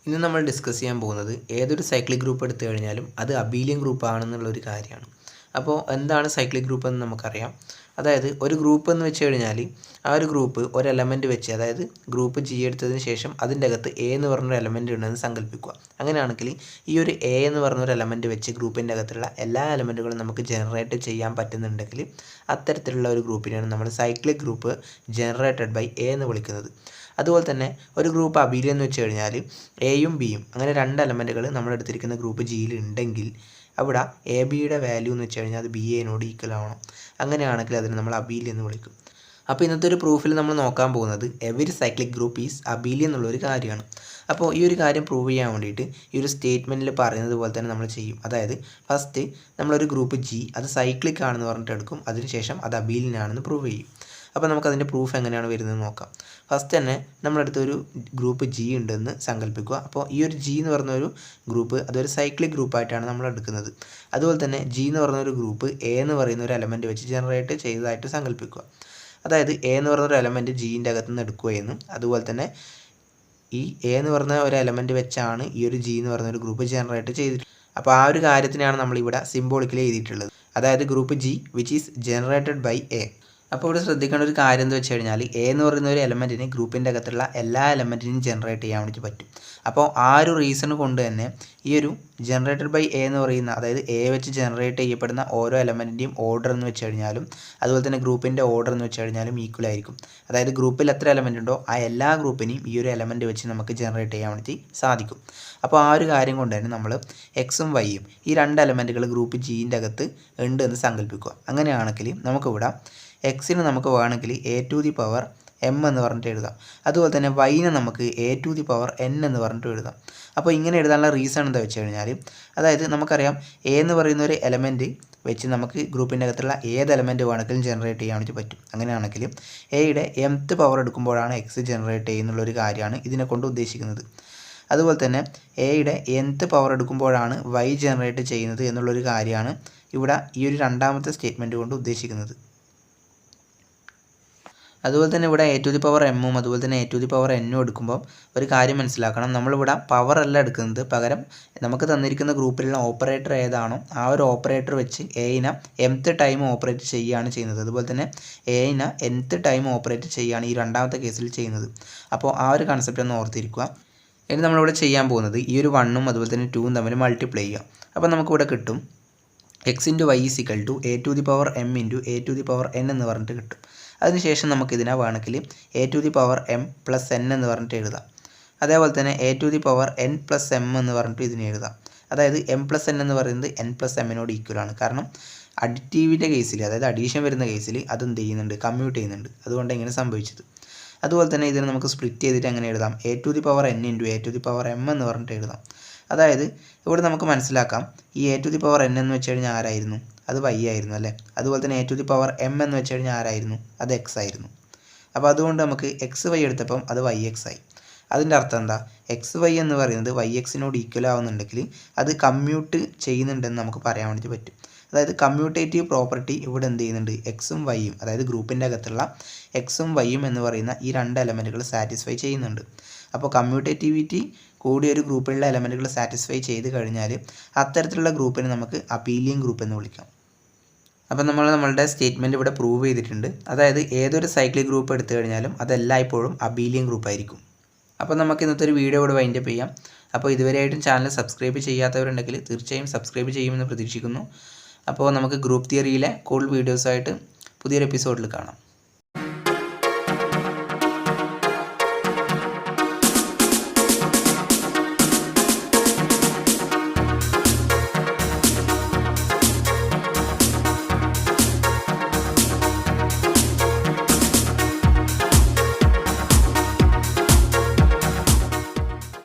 ഇന്ന് നമ്മൾ ഡിസ്കസ് ചെയ്യാൻ പോകുന്നത് ഏതൊരു സൈക്ലിക് ഗ്രൂപ്പ് എടുത്തു കഴിഞ്ഞാലും അത് അബീലിയൻ ഗ്രൂപ്പ് ആണെന്നുള്ളൊരു കാര്യമാണ്. അപ്പോൾ എന്താണ് സൈക്ലിക് ഗ്രൂപ്പ് എന്ന് നമുക്കറിയാം. അതായത് ഒരു ഗ്രൂപ്പ് എന്ന് വെച്ച് കഴിഞ്ഞാൽ ആ ഒരു ഗ്രൂപ്പ് ഒരു എലമെൻറ്റ് വെച്ച്, അതായത് ഗ്രൂപ്പ് ജി എടുത്തതിന് ശേഷം അതിൻ്റെ അകത്ത് എ എന്ന് പറഞ്ഞൊരു എലമെൻറ്റ് ഉണ്ടെന്ന് സങ്കല്പിക്കുക. അങ്ങനെയാണെങ്കിൽ ഈ ഒരു എ എന്ന് പറഞ്ഞൊരു എലമെൻറ്റ് വെച്ച് ഗ്രൂപ്പിൻ്റെ അകത്തുള്ള എല്ലാ എലമെൻറ്റുകളും നമുക്ക് ജനറേറ്റ് ചെയ്യാൻ പറ്റുന്നുണ്ടെങ്കിൽ അത്തരത്തിലുള്ള ഒരു ഗ്രൂപ്പിനെയാണ് നമ്മൾ cyclic group generated by a എന്ന് വിളിക്കുന്നത്. അതുപോലെ തന്നെ ഒരു ഗ്രൂപ്പ് അബീലിയൻ എന്ന് വെച്ച് കഴിഞ്ഞാൽ എയും ബിയും അങ്ങനെ രണ്ട് എലമെൻറ്റുകൾ നമ്മൾ എടുത്തിരിക്കുന്ന ഗ്രൂപ്പ് ജിയിൽ ഉണ്ടെങ്കിൽ അവിടെ എ ബിയുടെ വാല്യൂ എന്ന് വെച്ച് കഴിഞ്ഞാൽ അത് ബി എനോട് ഈക്വൽ ആവണം. അങ്ങനെയാണെങ്കിൽ അതിന് നമ്മൾ അബീലിയൻ എന്ന് വിളിക്കും. അപ്പോൾ ഇന്നത്തെ ഒരു പ്രൂഫിൽ നമ്മൾ നോക്കാൻ പോകുന്നത് every cyclic group is Abelian എന്നുള്ളൊരു കാര്യമാണ്. അപ്പോൾ ഈ ഒരു കാര്യം പ്രൂവ് ചെയ്യാൻ വേണ്ടിയിട്ട് ഈ ഒരു സ്റ്റേറ്റ്മെൻറ്റിൽ പറയുന്നത് പോലെ തന്നെ നമ്മൾ ചെയ്യും. അതായത് ഫസ്റ്റ് നമ്മളൊരു ഗ്രൂപ്പ് ജി അത് സൈക്ലിക് ആണെന്ന് പറഞ്ഞിട്ട് എടുക്കും, അതിനുശേഷം അത് അബീലിയൻ ആണെന്ന് പ്രൂവ് ചെയ്യും. അപ്പോൾ നമുക്കതിൻ്റെ പ്രൂഫ് എങ്ങനെയാണ് വരുന്നത് നോക്കാം. ഫസ്റ്റ് തന്നെ നമ്മളടുത്തൊരു ഗ്രൂപ്പ് ജി ഉണ്ടെന്ന് സങ്കല്പിക്കുക. അപ്പോൾ ഈ ഒരു ജി എന്ന് പറഞ്ഞൊരു ഗ്രൂപ്പ് അതൊരു സൈക്ലിക് ഗ്രൂപ്പായിട്ടാണ് നമ്മൾ എടുക്കുന്നത്. അതുപോലെ തന്നെ ജി എന്ന് പറഞ്ഞൊരു ഗ്രൂപ്പ് എ എന്ന് പറയുന്ന ഒരു എലമെൻറ്റ് വെച്ച് ജനറേറ്റ് ചെയ്തതായിട്ട് സങ്കല്പിക്കുക. അതായത് എ എന്ന് പറഞ്ഞൊരു എലമെൻറ്റ് ജീൻ്റെ അകത്ത് നിന്ന് എടുക്കുകയെന്നും അതുപോലെ തന്നെ ഈ എ എന്ന് പറഞ്ഞ ഒരു എലമെൻറ്റ് വെച്ചാണ് ഈ ഒരു ജി എന്ന് പറഞ്ഞൊരു ഗ്രൂപ്പ് ജനറേറ്റ് ചെയ്തിട്ടുള്ളത്. അപ്പോൾ ആ ഒരു കാര്യത്തിനാണ് നമ്മളിവിടെ സിംബോളിക്കലി എഴുതിയിട്ടുള്ളത്. അതായത് group g which is generated by a. അപ്പോൾ ഇവിടെ ശ്രദ്ധിക്കേണ്ട ഒരു കാര്യം എന്ന് വെച്ച് കഴിഞ്ഞാൽ എ എന്ന് പറയുന്ന ഒരു എലമെൻറ്റിന് ഗ്രൂപ്പിൻ്റെ അകത്തുള്ള എല്ലാ എലമെൻറ്റിനും ജനറേറ്റ് ചെയ്യാൻ വേണ്ടി പറ്റും. അപ്പോൾ ആ ഒരു റീസൺ കൊണ്ട് തന്നെ ഈ ഒരു ജനറേറ്റഡ് ബൈ എ എന്ന് പറയുന്ന, അതായത് എ വെച്ച് ജനറേറ്റ് ചെയ്യപ്പെടുന്ന ഓരോ എലമെൻറ്റിൻ്റെയും ഓർഡർ എന്ന് വെച്ച് കഴിഞ്ഞാലും അതുപോലെ തന്നെ ഗ്രൂപ്പിൻ്റെ ഓർഡർ എന്ന് വെച്ച് കഴിഞ്ഞാലും ഈക്വൽ ആയിരിക്കും. അതായത് ഗ്രൂപ്പിൽ എത്ര എലമെൻ്റ് ഉണ്ടോ ആ എല്ലാ ഗ്രൂപ്പിനെയും ഈ ഒരു എലമെൻറ്റ് വെച്ച് നമുക്ക് ജനറേറ്റ് ചെയ്യാൻ വേണ്ടി സാധിക്കും. അപ്പോൾ ആ ഒരു കാര്യം കൊണ്ട് തന്നെ നമ്മൾ എക്സും വൈയും ഈ രണ്ട് എലമെൻറ്റുകൾ ഗ്രൂപ്പ് ജീൻ്റെ അകത്ത് ഉണ്ട് എന്ന് സങ്കല്പിക്കുക. അങ്ങനെയാണെങ്കിൽ നമുക്കിവിടെ എക്സിന് നമുക്ക് വേണമെങ്കിൽ a to the power m എന്ന് പറഞ്ഞിട്ട് എഴുതാം. അതുപോലെ തന്നെ വൈനെ നമുക്ക് a to the power n എന്ന് പറഞ്ഞിട്ട് എഴുതാം. അപ്പോൾ ഇങ്ങനെ എഴുതാനുള്ള റീസൺ എന്താ വെച്ച് കഴിഞ്ഞാൽ, അതായത് നമുക്കറിയാം എ എന്ന് പറയുന്ന ഒരു എലമെൻറ്റ് വെച്ച് നമുക്ക് ഗ്രൂപ്പിൻ്റെ അകത്തുള്ള ഏത് എലമെൻറ്റ് വേണമെങ്കിലും ജനറേറ്റ് ചെയ്യാൻ വേണ്ടി പറ്റും. അങ്ങനെയാണെങ്കിൽ എയുടെ എംത്ത് പവർ എടുക്കുമ്പോഴാണ് എക്സ് ജനറേറ്റ് ചെയ്യുന്നുള്ളൊരു കാര്യമാണ് ഇതിനെ കൊണ്ട് ഉദ്ദേശിക്കുന്നത്. അതുപോലെ തന്നെ എയുടെ nth പവർ എടുക്കുമ്പോഴാണ് വൈ ജനറേറ്റ് ചെയ്യുന്നത് എന്നുള്ളൊരു കാര്യമാണ് ഇവിടെ ഈ ഒരു രണ്ടാമത്തെ സ്റ്റേറ്റ്മെൻറ്റ് കൊണ്ട് ഉദ്ദേശിക്കുന്നത്. അതുപോലെ തന്നെ ഇവിടെ എ ടു ദി പവർ എമ്മും അതുപോലെ തന്നെ എ ടു ദി പവർ എന്നും എടുക്കുമ്പോൾ ഒരു കാര്യം മനസ്സിലാക്കണം. നമ്മളിവിടെ പവർ അല്ല എടുക്കുന്നത്, പകരം നമുക്ക് തന്നിരിക്കുന്ന ഗ്രൂപ്പിലുള്ള ഓപ്പറേറ്റർ ഏതാണോ ആ ഒരു ഓപ്പറേറ്റർ വെച്ച് എയിനെ mth ടൈം ഓപ്പറേറ്റ് ചെയ്യുകയാണ് ചെയ്യുന്നത്. അതുപോലെ തന്നെ എയിനെ nth ടൈം ഓപ്പറേറ്റ് ചെയ്യുകയാണ് ഈ രണ്ടാമത്തെ കേസിൽ ചെയ്യുന്നത്. അപ്പോൾ ആ ഒരു കൺസെപ്റ്റ് ഒന്ന് ഓർത്തിരിക്കുക. ഇനി നമ്മളിവിടെ ചെയ്യാൻ പോകുന്നത് ഈ ഒരു 1ഉം അതുപോലെ തന്നെ 2ഉം തമ്മിൽ മൾട്ടിപ്ലൈ ചെയ്യുക. അപ്പോൾ നമുക്കിവിടെ കിട്ടും x into y is equal to a to the power m into a to the power n എന്ന് പറഞ്ഞിട്ട് കിട്ടും. അതിനുശേഷം നമുക്കിതിനെ വേണമെങ്കിൽ a to the power m plus n എന്ന് പറഞ്ഞിട്ട് എഴുതാം. അതേപോലെ തന്നെ a to the power n plus m എന്ന് പറഞ്ഞിട്ട് ഇതിനെ എഴുതാം. അതായത് എം പ്ലസ് എൻ എന്ന് പറയുന്നത് എൻ പ്ലസ് എമ്മിനോട് ഈക്വലാണ്. കാരണം അഡിറ്റീവിൻ്റെ കേസിൽ, അതായത് അഡീഷൻ വരുന്ന കേസിൽ അതെന്ത് ചെയ്യുന്നുണ്ട്, കമ്മ്യൂട്ട് ചെയ്യുന്നുണ്ട്. അതുകൊണ്ട് ഇങ്ങനെ സംഭവിച്ചത്. അതുപോലെ തന്നെ ഇതിനെ നമുക്ക് സ്പ്ലിറ്റ് ചെയ്തിട്ട് എങ്ങനെ എഴുതാം, a to the power n into a to the power m എന്ന് പറഞ്ഞിട്ട് എഴുതാം. അതായത് ഇവിടെ നമുക്ക് മനസ്സിലാക്കാം ഈ a to the power n എന്ന് വെച്ച് കഴിഞ്ഞാൽ ആരായിരുന്നു, അത് വൈ ആയിരുന്നു അല്ലേ. അതുപോലെ തന്നെ a to the power m എന്ന് വെച്ച് കഴിഞ്ഞാൽ ആരായിരുന്നു, അത് എക്സ് ആയിരുന്നു. അപ്പോൾ അതുകൊണ്ട് നമുക്ക് എക്സ് വൈ എടുത്തപ്പം അത് വൈ എക്സ് ആയി. അതിൻ്റെ അർത്ഥം എന്താ, എക്സ് വൈ എന്ന് പറയുന്നത് വൈ എക്സിനോട് ഈക്വൽ ആവുന്നുണ്ടെങ്കിൽ അത് കമ്മ്യൂട്ട് ചെയ്യുന്നുണ്ടെന്ന് നമുക്ക് പറയാൻ വേണ്ടി പറ്റും. അതായത് കമ്മ്യൂട്ടേറ്റീവ് പ്രോപ്പർട്ടി ഇവിടെ എന്ത് ചെയ്യുന്നുണ്ട്, എക്സും വൈയും, അതായത് ഗ്രൂപ്പിൻ്റെ അകത്തുള്ള എക്സും വൈയും എന്ന് പറയുന്ന ഈ രണ്ട് എലമെൻറ്റുകൾ സാറ്റിസ്ഫൈ ചെയ്യുന്നുണ്ട്. അപ്പോൾ കമ്മ്യൂട്ടേറ്റിവിറ്റി കൂടി ഒരു ഗ്രൂപ്പിലുള്ള എലമെൻറ്റുകൾ സാറ്റിസ്ഫൈ ചെയ്ത് കഴിഞ്ഞാൽ അത്തരത്തിലുള്ള ഗ്രൂപ്പിനെ നമുക്ക് അബീലിയൻ ഗ്രൂപ്പ് എന്ന് വിളിക്കാം. അപ്പോൾ നമ്മളുടെ സ്റ്റേറ്റ്മെൻറ്റ് ഇവിടെ പ്രൂവ് ചെയ്തിട്ടുണ്ട്. അതായത് ഏതൊരു സൈക്ലിക് ഗ്രൂപ്പ് എടുത്തു കഴിഞ്ഞാലും അതെല്ലായ്പ്പോഴും അബീലിയൻ ഗ്രൂപ്പ് ആയിരിക്കും. അപ്പോൾ നമുക്ക് ഇന്നത്തെ ഒരു വീഡിയോ ഇവിടെ വൈൻഡപ്പ് ചെയ്യാം. അപ്പോൾ ഇതുവരെയായിട്ടും ചാനൽ സബ്സ്ക്രൈബ് ചെയ്യാത്തവരുണ്ടെങ്കിൽ തീർച്ചയായും സബ്സ്ക്രൈബ് ചെയ്യുമെന്ന് പ്രതീക്ഷിക്കുന്നു. അപ്പോൾ നമുക്ക് ഗ്രൂപ്പ് തിയറിയിലെ കൂടുതൽ വീഡിയോസായിട്ട് പുതിയൊരു എപ്പിസോഡിൽ കാണാം.